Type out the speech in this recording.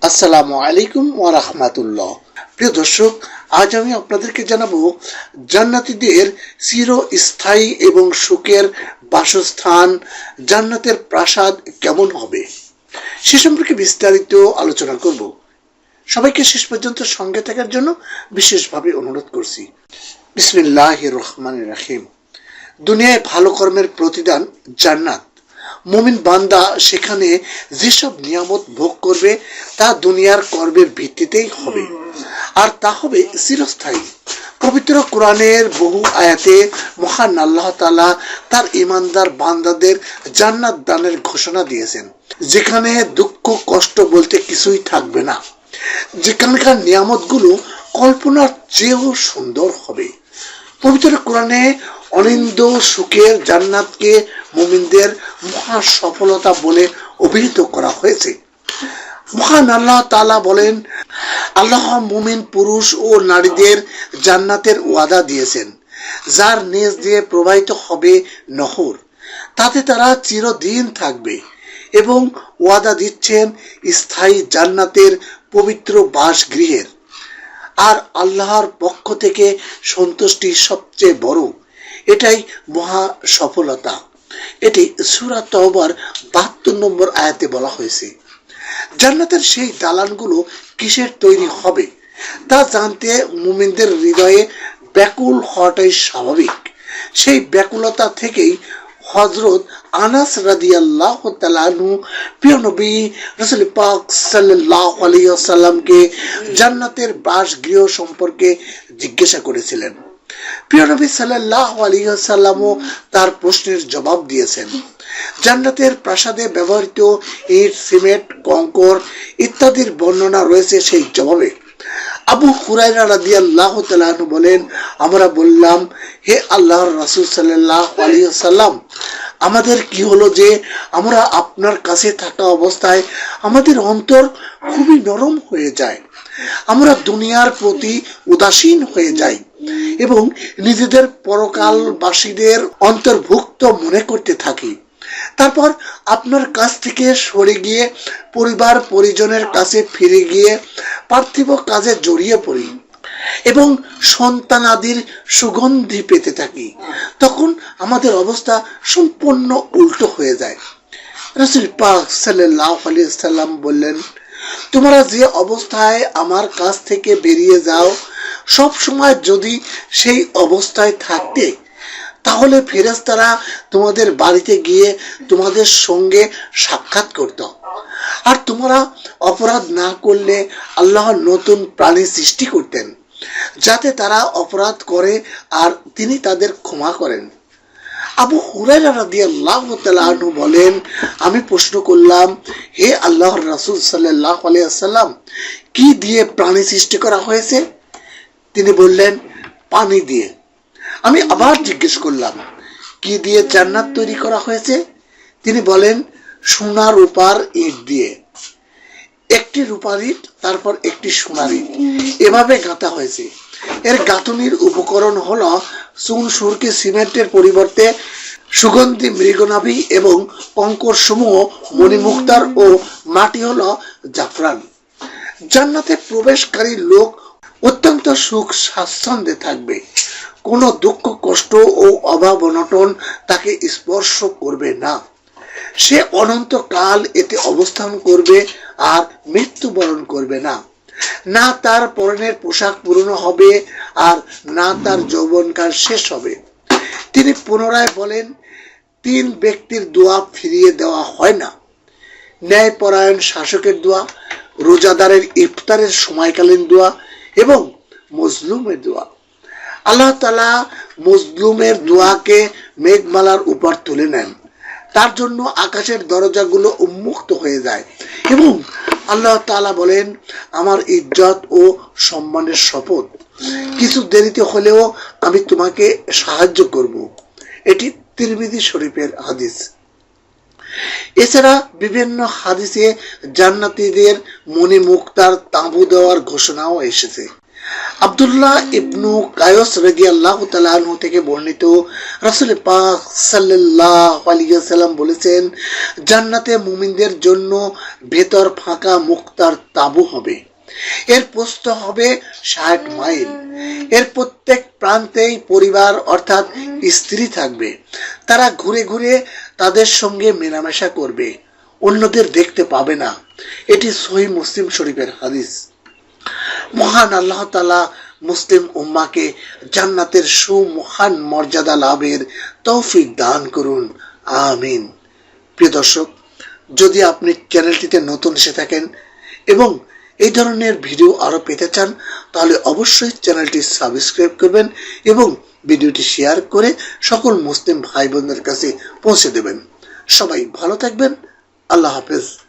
আসসালামু আলাইকুম ওয়া রাহমাতুল্লাহ। প্রিয় দর্শক, আজ আমি আপনাদেরকে জানাবো জান্নাতীদের চিরস্থায়ী এবং সুখের বাসস্থান, জান্নাতের প্রাসাদ কেমন হবে সে সম্পর্কে বিস্তারিত আলোচনা করব। সবাইকে শেষ পর্যন্ত সঙ্গে থাকার জন্য বিশেষভাবে অনুরোধ করছি। বিসমিল্লাহির রহমানির রহিম। দুনিয়ায় ভালো কর্মের প্রতিদান জান্নাত। মুমিন বান্দা সেখানে যেসব নিয়ামত ভোগ করবে তা দুনিয়ার কর্মের ভিত্তিতেই হবে, আর তা হবে চিরস্থায়ী। পবিত্র কোরআনের বহু আয়াতে মহান আল্লাহ তাআলা তার ঈমানদার বান্দাদের জান্নাত দানের ঘোষণা দিয়েছেন, যেখানে দুঃখ কষ্ট বলতে কিছুই থাকবে না, যেখানকার নিয়ামতগুলো কল্পনার চেয়েও সুন্দর হবে। পবিত্র কোরআনে অনিন্দ সুখের জান্নাতকে মুমিনদের মহা সফলতা বলে অভিহিত করা হয়েছে। মহান আল্লাহ তাআলা বলেন, আল্লাহ মুমিন পুরুষ ও নারীদের জান্নাতের ওয়াদা দিয়েছেন, যার নিজ দিয়ে প্রবাহিত হবে নহর, তাতে তারা চিরদিন থাকবে, এবং ওয়াদা দিচ্ছেন স্থায়ী জান্নাতের পবিত্র বাসগৃহের। আর আল্লাহর পক্ষ থেকে সন্তুষ্টি সবচেয়ে বড়, এটাই মহা সফলতা। এটি সূরা তওবার 72 নম্বর আয়াতে বলা হয়েছে। জান্নাতের সেই দালানগুলো কিসের তৈরি হবে তা জানতে মুমিনদের হৃদয়ে ব্যাকুল হওয়াটাই স্বাভাবিক। সেই ব্যাকুলতা থেকেই হযরত আনাস রাদিয়াল্লাহু তাআলা আনহু প্রিয় নবী রাসূল পাক সাল্লাল্লাহু আলাইহি ওয়াসাল্লামকে জান্নাতের বাসগৃহ সম্পর্কে জিজ্ঞাসা করেছিলেন। প্রিয় নবী সাল্লাল্লাহু আলাইহি ওয়াসাল্লামও তার প্রশ্নের জবাব দিয়েছেন। জান্নাতের প্রাসাদে ব্যবহৃত ইট, সিমেন্ট, কংকর ইত্যাদির বর্ণনা রয়েছে সেই জবাবে। আবু হুরায়রা রাদিয়াল্লাহু তাআলা আনহু বলেন, আমরা বললাম, হে আল্লাহর রাসূল সাল্লাল্লাহু আলাইহি ওয়াসাল্লাম, আমাদের কি হলো যে আমরা আপনার কাছে থাকা অবস্থায় আমাদের অন্তর খুবই নরম হয়ে যায়, আমরা দুনিয়ার প্রতি উদাসীন হয়ে যাই এবং নিজেদের পরকালবাসীদের অন্তর্ভুক্ত মনে করতে থাকি। তারপর আপনার কাছ থেকে সরে গিয়ে পরিবার পরিজনের কাছে ফিরে গিয়ে পার্থিব কাজে জড়িয়ে পড়ি এবং সন্তানাদির সুগন্ধি পেতে থাকি। তখন আমাদের অবস্থা সম্পূর্ণ উল্টো হয়ে যায়। রাসূল পাক সাল্লাল্লাহু আলাইহি ওয়াসাল্লাম বললেন, তোমরা যে অবস্থায় আমার কাছ থেকে বেরিয়ে যাও, সব সময় যদি সেই অবস্থায় থাকতে, তাহলে ফেরেশতারা তোমাদের বাড়িতে গিয়ে তোমাদের সঙ্গে সাক্ষাৎ করত, আর তোমরা অপরাধ না করলে আল্লাহ নতুন প্রাণী সৃষ্টি করতেন, যাতে তারা অপরাধ করে আর তিনি তাদের ক্ষমা করেন। আবু হুরায়রা রাদিয়াল্লাহু তাআলা আনহু বলেন, আমি প্রশ্ন করলাম, হে আল্লাহর রাসূল সাল্লাল্লাহু আলাইহি ওয়াসাল্লাম, কি দিয়ে প্রাণী সৃষ্টি করা হয়েছে? তিনি বললেন, পানি দিয়ে। আমি আবার জিজ্ঞেস করলাম, কি দিয়ে জান্নাত তৈরি করা হয়েছে? তিনি বলেন, সোনা রূপার ইট দিয়ে। একটি রূপার ইট, তারপর একটি সোনার ইট, এভাবে গাঁথা হয়েছে। এর গাঁথনির উপকরণ হলো চুন সুরকি সিমেন্টের পরিবর্তে সুগন্ধি মৃগনাভি এবং কঙ্কর সমূহ মণিমুক্তার ও মাটি হলো জাফরান। জান্নাতে প্রবেশকারী লোক অত্যন্ত সুখ স্বাচ্ছন্দ্যে থাকবে, কোনো দুঃখ কষ্ট ও অভাব অনটন তাকে স্পর্শ করবে না। সে অনন্তকাল এতে অবস্থান করবে আর মৃত্যুবরণ করবে না। না তার পরনের পোশাক পুরনো হবে আর না তার যৌবনকাল শেষ হবে। তিনি পুনরায় বলেন, 3 ব্যক্তির দোয়া ফিরিয়ে দেওয়া হয় না: ন্যায়পরায়ণ শাসকের দোয়া, রোজাদারের ইফতারের সময়কালীন দোয়া এবং মজলুমের দোয়া। আল্লাহ তাআলা মজলুমের দোয়াকে মেঘমালার উপর তুলে নেন, তার জন্য আকাশের দরজাগুলো উন্মুক্ত হয়ে যায় এবং আল্লাহ তাআলা বলেন, আমার ইজ্জত ও সম্মানের শপথ, কিছু দেরিতে হলেও আমি তোমাকে সাহায্য করব। এটি তিরমিজি শরীফের হাদিস। এছাড়া বিভিন্ন হাদিসে জান্নাতীদের মণিমুক্তার তাঁবু দেওয়ার ঘোষণাও এসেছে। আব্দুল্লাহ ইবনু কায়স রাদিয়াল্লাহু তাআলা আনহু থেকে বর্ণিত, রাসূল পাক সাল্লাল্লাহু আলাইহি ওয়াসাল্লাম বলেছেন, জান্নাতে মুমিনদের জন্য ভেতর ফাঁকা মুক্তার তাঁবু হবে। এর প্রস্থ হবে 60 মাইল। এর প্রত্যেক প্রান্তেই পরিবার অর্থাৎ স্ত্রী থাকবে। তারা ঘুরে ঘুরে তাদের সঙ্গে মেলামেশা করবে, অন্যদের দেখতে পাবে না। এটি সহিহ মুসলিম শরীফের হাদিস। মহান আল্লাহ তাআলা মুসলিম উম্মাহকে জান্নাতের সুমহান মর্যাদা লাভের তৌফিক দান করুন, আমিন। প্রিয় দর্শক, যদি আপনি চ্যানেলটিতে নতুন এসে থাকেন এবং এই ধরনের ভিডিও আরো পেতে চান, তাহলে অবশ্যই চ্যানেলটি সাবস্ক্রাইব করবেন এবং ভিডিওটি শেয়ার করে সকল মুসলিম ভাই বোনদের কাছে পৌঁছে দেবেন। সবাই ভালো থাকবেন। আল্লাহ হাফেজ।